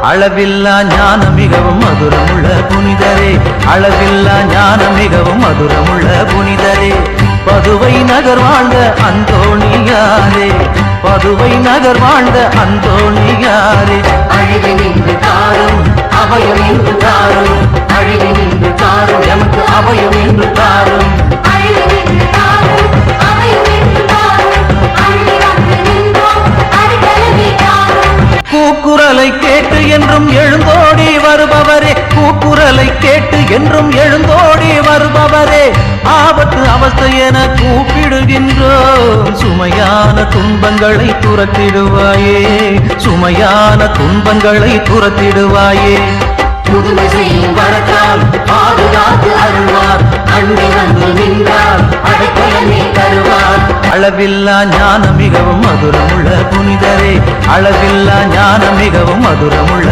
அளவில்லா ஞானம் மிகவும் மதுரமுள்ள புனிதரே, அளவில்லா ஞானம் மிகவும் மதுரமுள்ள புனிதரே. பதுவை நகர் வாழ்ந்த அந்தோணியாரே, பதுவை நகர் வாழ்ந்த அந்தோணியாரே. அழிவு நின்று தாரும் அபயம் என்று தாரும், அழிவு நின்று தாரும் எமக்கு அபயம் என்று தாரும். கூக்குரலை கேட்டு என்றும் எழுந்தோடி வருபவரே, கூக்குரலை கேட்டு என்றும் எழுந்தோடி வருபவரே. ஆபத்து அவஸ்தை என கூப்பிடுகின்றோம், சுமையான துன்பங்களை துரத்திடுவாயே, சுமையான துன்பங்களை துரத்திடுவாயே. புதுமை செய்யும் வரத்தால் பாதுகாத்து அருள்வார், அண்டி வந்து நின்றார் அடைக்கலமே தருவார். அளவில்லா ஞானம் மிகவும் மதுரமுள்ள புனிதரே, அளவில்லா ஞானம் மிகவும் மதுரமுள்ள